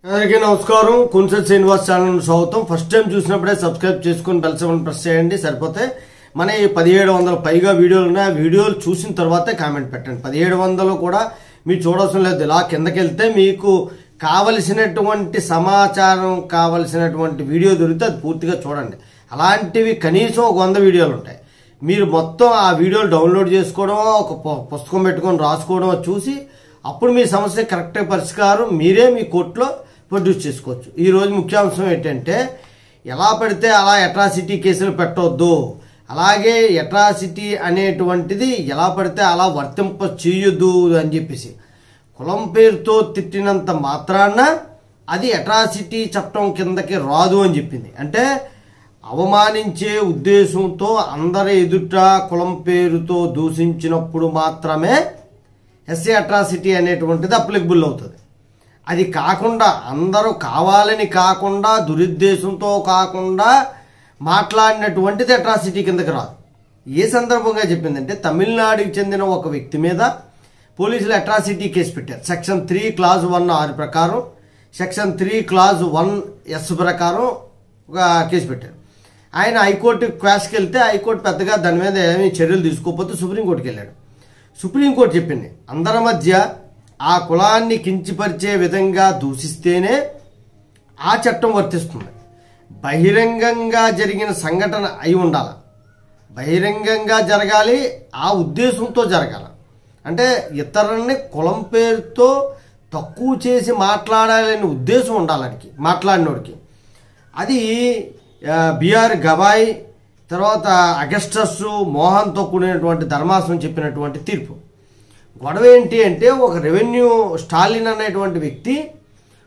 అందరికీ నమస్కారం. కున్సెట్ శ్రీనివాస్ ఛానల్ స్వాగతం. ఫస్ట్ టైం చూసినప్పుడే సబ్స్క్రైబ్ చేసుకుని బెల్ సింబల్ ప్రెస్ చేయండి సరిపోతే. మన 1700 పైగా వీడియోలు ఉన్నాయి. ఆ వీడియోలు చూసిన తర్వాతే కామెంట్ పెట్టండి. 1700 కూడా మీరు చూడాల్సిన లేదు. ఇలా కిందకి వెళ్తే మీకు కావలసినటువంటి సమాచారం కావలసినటువంటి వీడియో దొరికితే అది పూర్తిగా చూడండి. అలాంటివి కనీసం 100 వీడియోలు ఉంటాయి. మీరు మొత్తం ఆ వీడియోలు డౌన్లోడ్ చేసుకోవడం, ఒక పుస్తకం పెట్టుకొని రాసుకోవడం చూసి అప్పుడు మీ సమస్య కరెక్ట్ పరిష్కారం మీరే మీ కోర్టులో ప్రొడ్యూస్ చేసుకోవచ్చు. ఈరోజు ముఖ్యాంశం ఏంటంటే, ఎలా పడితే అలా అట్రాసిటీ కేసులు పెట్టవద్దు, అలాగే అట్రాసిటీ అనేటువంటిది ఎలా పడితే అలా వర్తింప చేయొద్దు అని చెప్పేసి. కులం పేరుతో తిట్టినంత మాత్రాన అది అట్రాసిటీ చట్టం కిందకి రాదు అని చెప్పింది. అంటే అవమానించే ఉద్దేశంతో అందరి ఎదుట కులం పేరుతో దూషించినప్పుడు మాత్రమే ఎస్సీ అట్రాసిటీ అనేటువంటిది అప్లికబుల్ అవుతుంది. అది కాకుండా అందరూ కావాలని కాకుండా దురుద్దేశంతో కాకుండా మాట్లాడినటువంటిది అట్రాసిటీ కిందకి రాదు. ఏ సందర్భంగా చెప్పిందంటే, తమిళనాడుకి చెందిన ఒక వ్యక్తి మీద పోలీసులు అట్రాసిటీ కేసు పెట్టారు. సెక్షన్ 3 క్లాజ్ 1(r) ప్రకారం, సెక్షన్ 3 క్లాజ్ 1(s) ప్రకారం ఒక కేసు పెట్టారు. ఆయన హైకోర్టు క్వాష్కి వెళ్తే హైకోర్టు పెద్దగా దాని మీద ఏమీ చర్యలు తీసుకోకపోతే సుప్రీంకోర్టుకి వెళ్ళాడు. సుప్రీంకోర్టు చెప్పింది, అందరి మధ్య ఆ కులాన్ని కించపరిచే విధంగా దూషిస్తేనే ఆ చట్టం వర్తిస్తుంది. బహిరంగంగా జరిగిన సంఘటన అయి ఉండాలి, బహిరంగంగా జరగాలి, ఆ ఉద్దేశంతో జరగాలి. అంటే ఇతరులని కులం పేరుతో తక్కువ చేసి మాట్లాడాలనే ఉద్దేశం ఉండాలి మాట్లాడినోడికి. అది బిఆర్ గవాయ్ తర్వాత అగస్టస్ మోహన్తో కూడినటువంటి ధర్మాసనం చెప్పినటువంటి తీర్పు. గొడవ ఏంటి అంటే, ఒక రెవెన్యూ స్టాలిన్ అనేటువంటి వ్యక్తి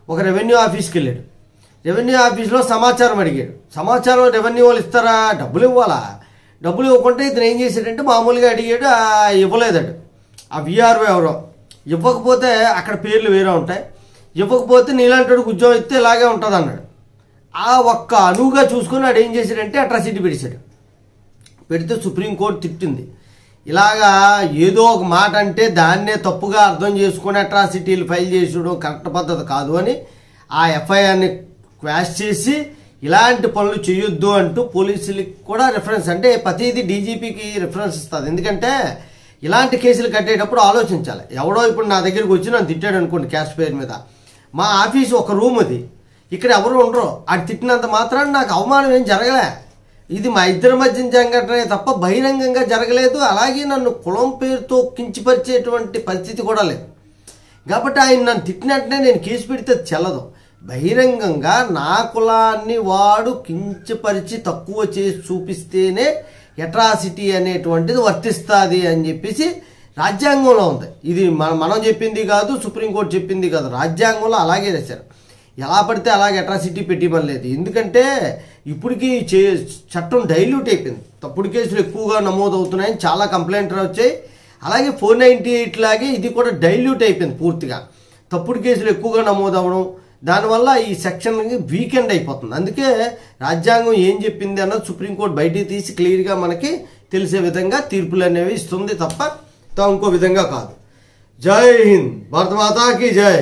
ఒక రెవెన్యూ ఆఫీస్కి వెళ్ళాడు. రెవెన్యూ ఆఫీస్లో సమాచారం అడిగాడు. సమాచారం రెవెన్యూ వాళ్ళు ఇస్తారా? డబ్బులు ఇవ్వాలా? డబ్బులు ఇవ్వకుంటే ఇతను ఏం చేశాడంటే మామూలుగా అడిగాడు, ఇవ్వలేదాడు. ఆ విఆర్ఓ ఎవరో ఇవ్వకపోతే అక్కడ పేర్లు వేరే ఉంటాయి, ఇవ్వకపోతే నీలాంటి ఉద్యోగం ఇస్తే ఇలాగే ఉంటుంది అన్నాడు. ఆ ఒక్క అనువుగా చూసుకొని వాడు ఏం చేశాడంటే అట్రాసిటీ పెట్టాడు. పెడితే సుప్రీంకోర్టు తిట్టింది. ఇలాగా ఏదో ఒక మాట అంటే దాన్నే తప్పుగా అర్థం చేసుకుని అట్రాసిటీలు ఫైల్ చేసడం కరెక్ట్ పద్ధతి కాదు అని ఆ ఎఫ్ఐఆర్ని క్వాష్ చేసి ఇలాంటి పనులు చేయొద్దు అంటూ పోలీసులకి కూడా రిఫరెన్స్, అంటే ప్రతిదీ డీజీపీకి రిఫరెన్స్ ఇస్తుంది. ఎందుకంటే ఇలాంటి కేసులు కట్టేటప్పుడు ఆలోచించాలి. ఎవడో ఇప్పుడు నా దగ్గరికి వచ్చి నన్ను తిట్టాడు అనుకోండి క్యాష్ పేరు మీద, మా ఆఫీసు ఒక రూమ్ అది, ఇక్కడ ఎవరు ఉండరు, అది తిట్టినంత మాత్రాన్ని నాకు అవమానం ఏం జరగలే. ఇది మా ఇద్దరి మధ్య సంఘటనే తప్ప బహిరంగంగా జరగలేదు. అలాగే నన్ను కులం పేరుతో కించపరిచేటువంటి పరిస్థితి కూడా లేదు. కాబట్టి ఆయన నన్ను తిట్టినట్టునే నేను కేసు పెడితే చెల్లదు. బహిరంగంగా నా కులాన్ని వాడు కించపరిచి తక్కువ చేసి చూపిస్తేనే అట్రాసిటీ అనేటువంటిది వర్తిస్తుంది అని చెప్పేసి రాజ్యాంగంలో ఉంది. ఇది మనం చెప్పింది కాదు, సుప్రీంకోర్టు చెప్పింది కాదు, రాజ్యాంగంలో అలాగే రాశారు. ఎలా పడితే అలాగే అట్రాసిటీ పెట్టిమని లేదు. ఎందుకంటే ఇప్పటికీ చట్టం డైల్యూట్ అయిపోయింది. తప్పుడు కేసులు ఎక్కువగా నమోదవుతున్నాయని చాలా కంప్లైంట్లు వచ్చాయి. అలాగే 498 లాగే ఇది కూడా డైల్యూట్ అయిపోయింది పూర్తిగా. తప్పుడు కేసులు ఎక్కువగా నమోదవడం, దానివల్ల ఈ సెక్షన్ వీకెండ్ అయిపోతుంది. అందుకే రాజ్యాంగం ఏం చెప్పింది అన్నది సుప్రీంకోర్టు బయటికి తీసి క్లియర్గా మనకి తెలిసే విధంగా తీర్పులు అనేవి ఇస్తుంది తప్ప ఇంకో విధంగా కాదు. జై హింద్, భారత మాతాకి జై.